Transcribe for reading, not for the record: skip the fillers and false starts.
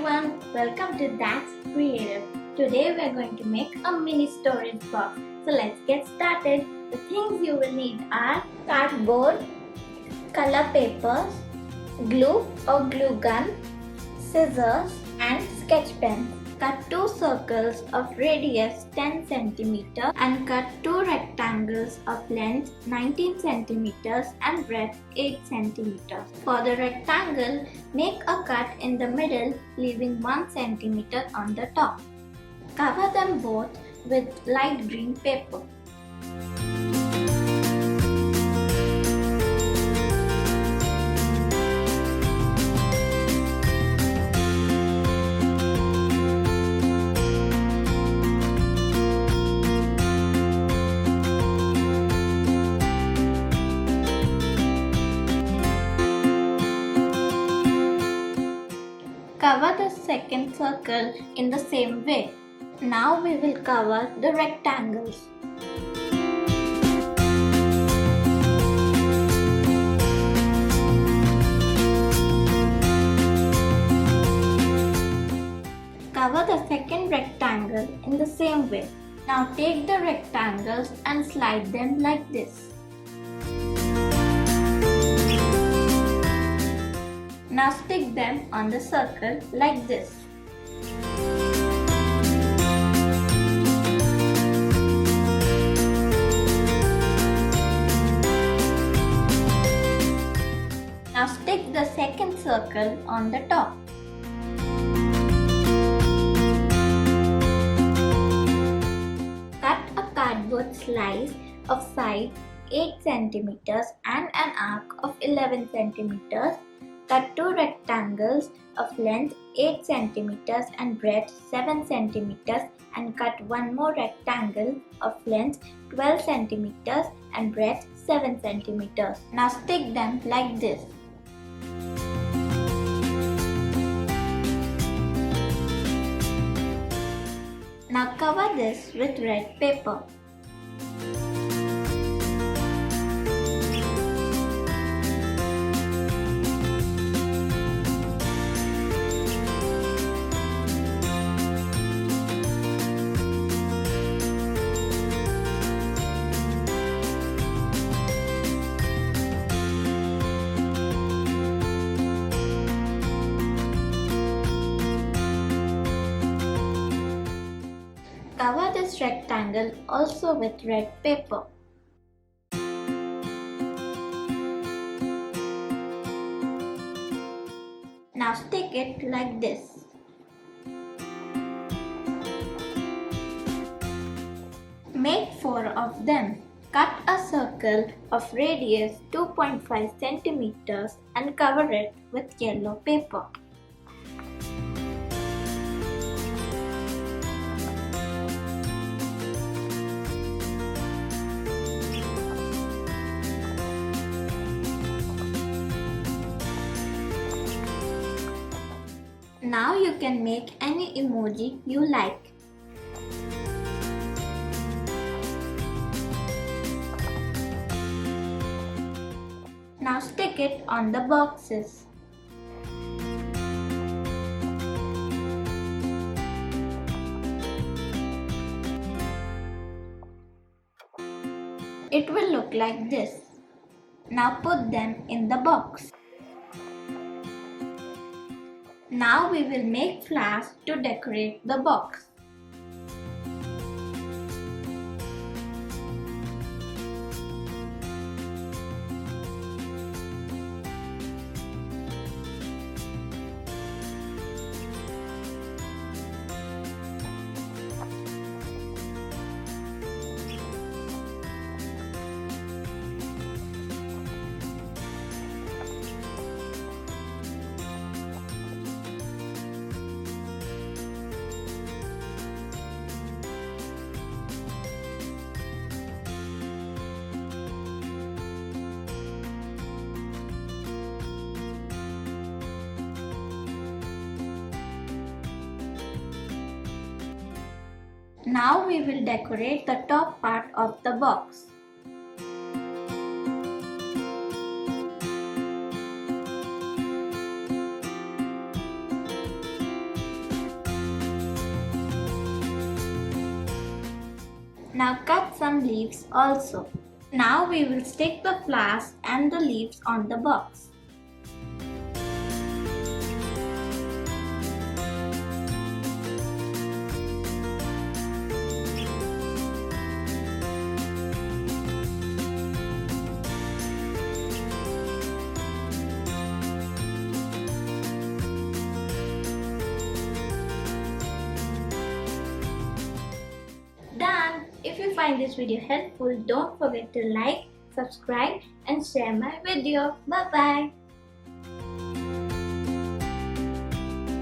everyone, welcome to That's Creative. Today we are going to make a mini storage box. So let's get started. The things you will need are cardboard, color papers, glue or glue gun, scissors and sketch pens. Cut two circles of radius 10 cm and cut two rectangles of length 19 cm and breadth 8 cm. For the rectangle, make a cut in the middle leaving 1 cm on the top. Cover them both with light green paper. Cover the second circle in the same way. Now we will cover the rectangles. Cover the second rectangle in the same way. Now take the rectangles and slide them like this. Now stick them on the circle like this. Now stick the second circle on the top. Cut a cardboard slice of size 8 cm and an arc of 11 cm. Cut two rectangles of length 8 cm and breadth 7 cm and cut one more rectangle of length 12 cm and breadth 7 cm. Now stick them like this. Now cover this with red paper. Cover this rectangle also with red paper. Now stick it like this. Make 4 of them. Cut a circle of radius 2.5 cm and cover it with yellow paper. Now you can make any emoji you like. Now stick it on the boxes. It will look like this. Now put them in the box. Now we will make flowers to decorate the box. Now we will decorate the top part of the box. Now cut some leaves also. Now we will stick the flowers and the leaves on the box. Done! If you find this video helpful, don't forget to like, subscribe and share my video. Bye bye!